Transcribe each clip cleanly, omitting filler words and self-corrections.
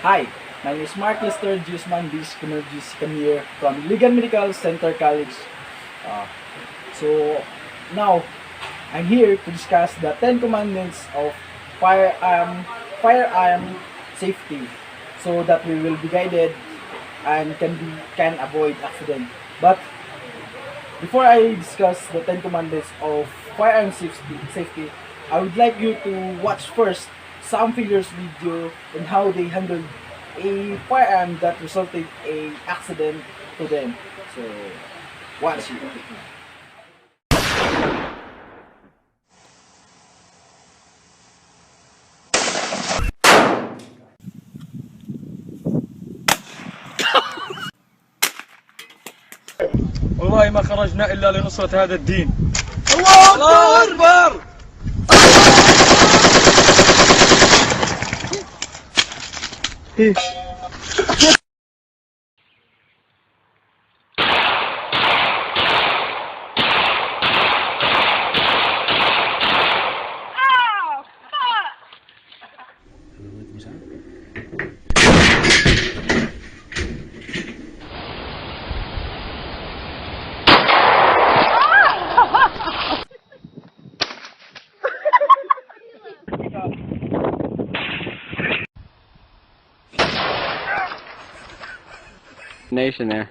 Hi, my name is Mark Lester Usman come here from Ligan Medical Center College. Uh, so now I'm here to discuss the 10 commandments of firearm firearm safety so that we will be guided and can avoid accident. But before I discuss the 10 commandments of firearm safety, I would like you to watch first some figures video on how they handled a firearm that resulted a accident to them. So, watch it. والله ما خرجنا إلا لنصرة هذا الدين. الله أكبر! Nation there.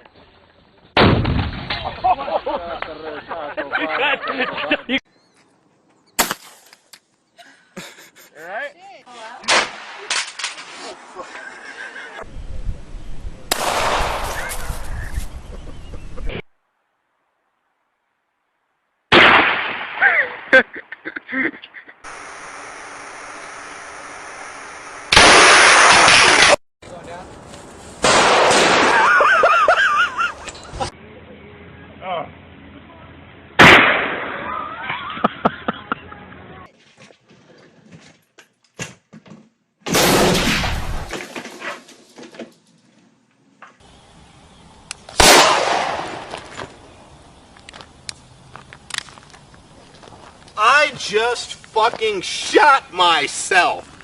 I just fucking shot myself.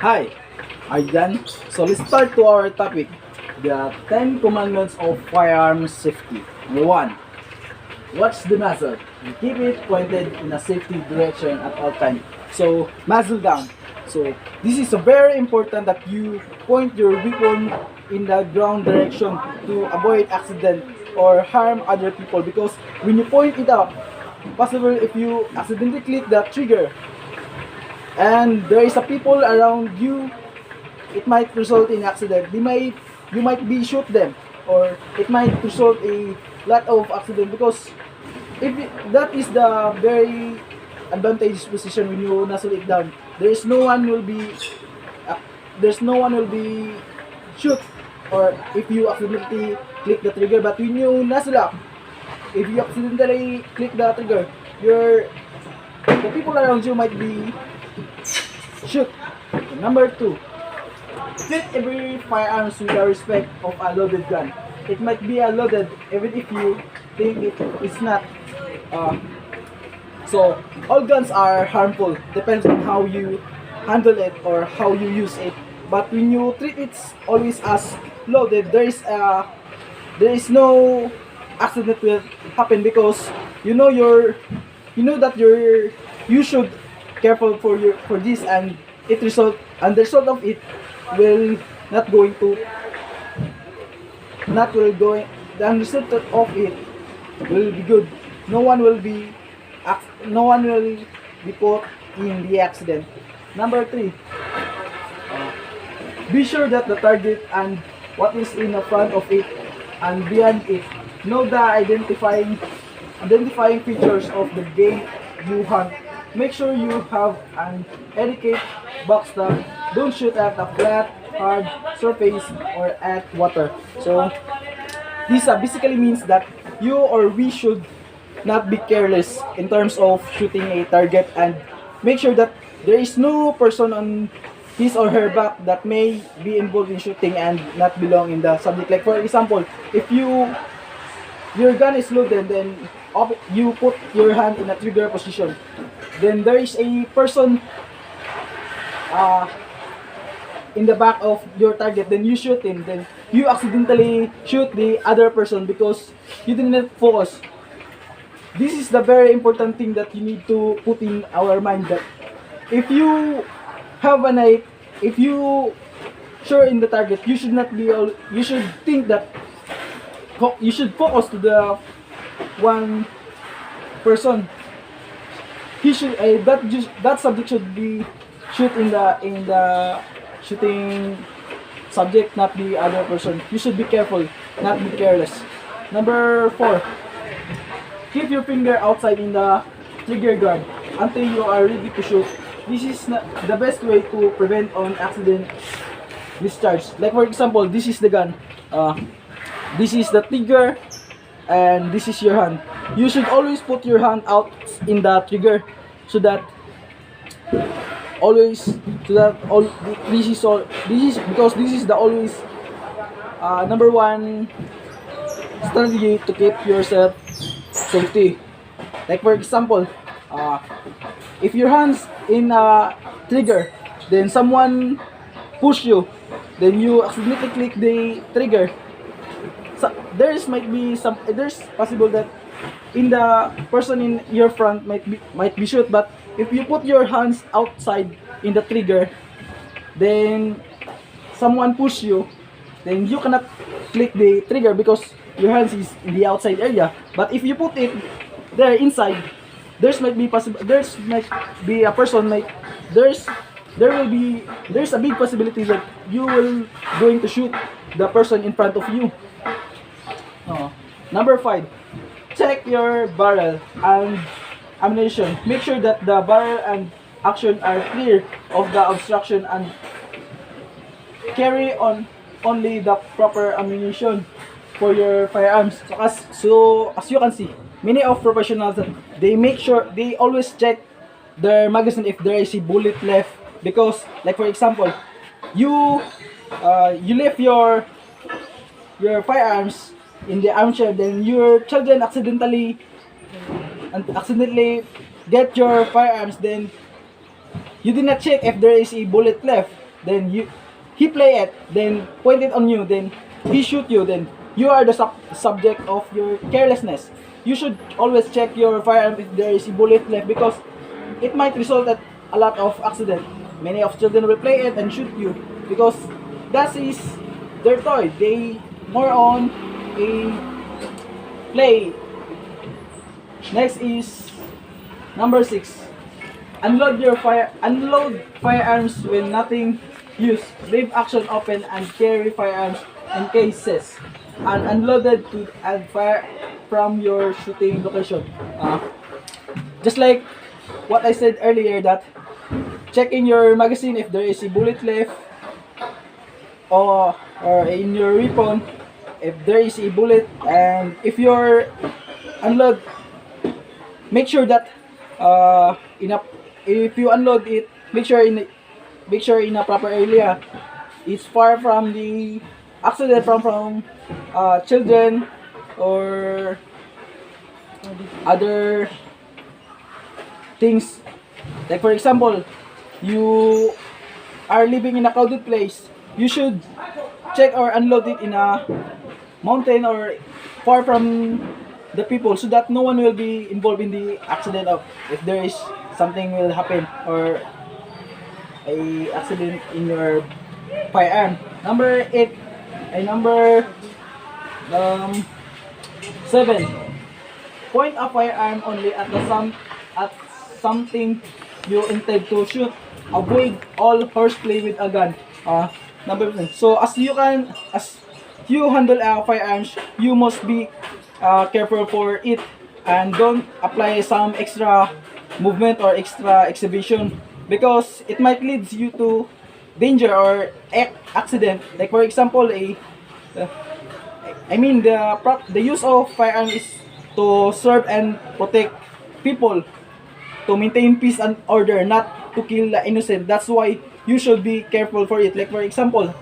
Hi, I'm Dan. So let's start to our topic, the 10 commandments of firearm safety. Number 1. Watch the muzzle and keep it pointed in a safety direction at all times. So, muzzle down. So, this is a very important that you point your weapon in the ground direction to avoid accident or harm other people, because when you point it up, possible if you accidentally click the trigger and there is a people around you, it might result in accident. You might be shoot them, or it might result a lot of accident, because that is the very advantageous position when you nuzzle it down. There's no one will be uh, there's no one will be shoot, or if you accidentally click the trigger. But when you nuzzle up, if you accidentally click the trigger, the people around you might be shoot. Number 2, treat every firearms with the respect of a loaded gun. It might be a loaded even if you think it is not. So all guns are harmful, depends on how you handle it or how you use it. But when you treat it always as loaded, there is no accident will happen, because you should careful for this, and the result of it will not going to not will going the result of it will be good. No one will be put in the accident. Number 3, be sure that the target and what is in the front of it and behind it know the identifying features of the game you hunt. Make sure you have an etiquette box that don't shoot at a flat, hard surface or at water. So this basically means that you or we should not be careless in terms of shooting a target, and make sure that there is no person his or her back that may be involved in shooting and not belong in the subject. Like for example, if your gun is loaded, then you put your hand in a trigger position, then there is a person uh, in the back of your target, then you shoot him, then you accidentally shoot the other person because you didn't focus. This is the very important thing that you need to put in our mind, that if you have an eye, if you sure in the target, you should not be all, you should think that you should focus to the one person. He should that subject should be shoot in the shooting subject, not the other person. You should be careful, not be careless. Number 4, keep your finger outside in the trigger guard until you are ready to shoot. This is the best way to prevent an accident discharge. Like for example, this is the gun. This is the trigger, and this is your hand. You should always put your hand out in the trigger, so that always, so that all this is because this is the always number one strategy to keep yourself safety. Like for example, if your hands in a trigger, then someone push you, then you accidentally click the trigger. So there's possible that in the person in your front might be shoot, but if you put your hands outside in the trigger, then someone push you, then you cannot click the trigger because your hands is in the outside area. But if you put it there inside, there's a big possibility that you will going to shoot the person in front of you. Number 5, check your barrel and ammunition. Make sure that the barrel and action are clear of the obstruction, and carry on only the proper ammunition for your firearms. So as you can see, many of professionals, they always check their magazine if there is a bullet left, because like for example, you left your firearms in the armchair, then your children accidentally get your firearms, then you did not check if there is a bullet left, then he play it, then point it on you, then he shoot you, then you are the subject of your carelessness. You should always check your firearm if there is a bullet left, because it might result at a lot of accident. Many of children will play it and shoot you because that is their toy. They more on a play. Next is number 6. Unload firearms when nothing used. Leave action open and carry firearms in cases and unloaded to and fire from your shooting location. Just like what I said earlier, that checking your magazine if there is a bullet left, or in your weapon if there is a bullet, and if you're unload, make sure that if you unload it, make sure in a proper area. It's far from the accident, from children or other things. Like for example, you are living in a crowded place, you should check or unload it in a mountain or far from the people, so that no one will be involved in the accident of if there is something will happen or a accident in your firearm. Number 7. Point a firearm only at something you intend to shoot. Avoid all horseplay with a gun. Number 10. So as you handle firearms, you must be careful for it, and don't apply some extra movement or extra exhibition, because it might lead you to danger or accident. Like for example, the use of firearm is to serve and protect people, to maintain peace and order, not to kill the innocent. That's why you should be careful for it. Like for example,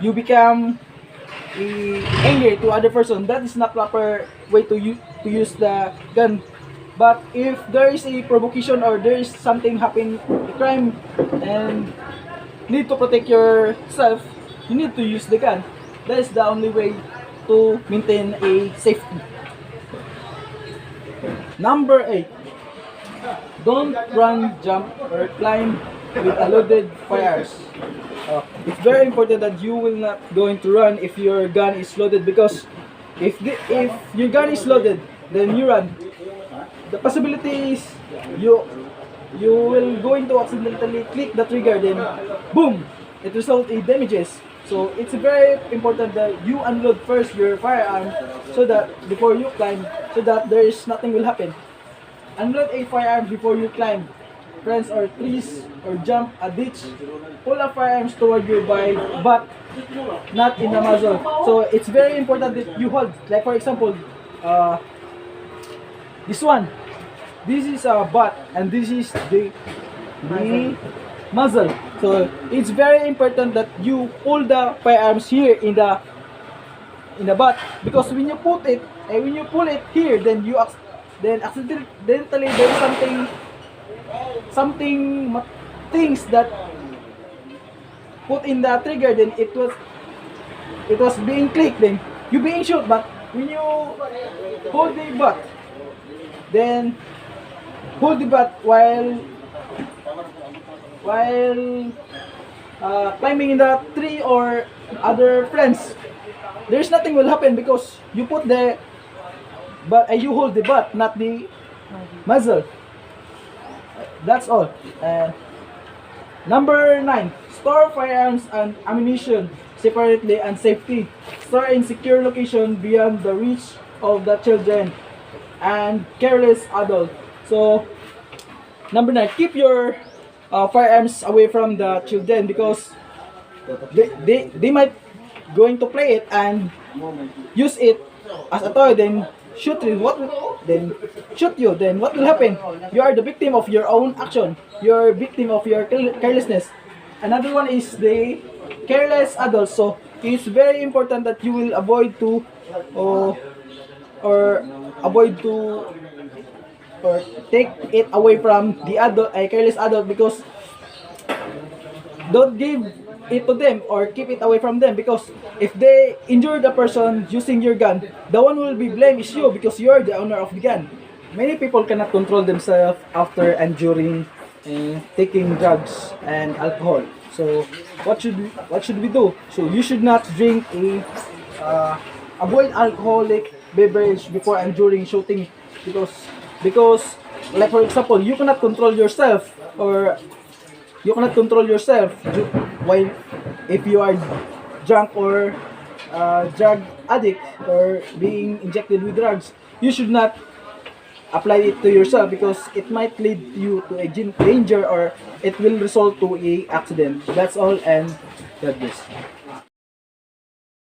you become angry to other person. That is not proper way to use the gun. But if there is a provocation or there is something happen, a crime, and need to protect yourself, you need to use the gun. That is the only way to maintain a safety. Number 8. Don't run, jump, or climb with a loaded firearms. It's very important that you will not going to run if your gun is loaded, because if your gun is loaded, then you run. The possibility is you will going to accidentally click the trigger, then boom, it result in damages. So it's very important that you unload first your firearm, so that before you climb, so that there is nothing will happen. Unload a firearm before you climb fence or trees or jump a ditch. Pull a firearms toward you by butt, not in the muzzle. So it's very important that you hold. Like for example, this one. This is a butt and this is the muzzle. So it's very important that you pull the firearms here in the butt, because when you put it and when you pull it here, then then accidentally there is things that put in the trigger, then it was being clicked, then you being shot. But when you hold the butt, then hold the butt while climbing in the tree or other fence, there's nothing will happen, because you put the but you hold the butt, not the muzzle. That's all. And number 9, store firearms and ammunition separately and safety. Store in secure location beyond the reach of the children and careless adult. So number 9, keep your firearms away from the children, because they might going to play it and use it as a toy, then shoot you. Then what will happen? You are the victim of your own action. You're victim of your carelessness. Another one is the careless adults. So it's very important that you will avoid to or take it away from the adult, a careless adult, because don't give it to them or keep it away from them, because if they injure the person using your gun, the one who will be blamed is you, because you are the owner of the gun. Many people cannot control themselves after and during taking drugs and alcohol. So what should we do? So you should not drink avoid alcoholic beverage before and during shooting, because like for example, you cannot control yourself, or you cannot control yourself while if you are drunk or drug addict or being injected with drugs. You should not apply it to yourself, because it might lead you to a danger, or it will result to a accident. That's all, and God bless.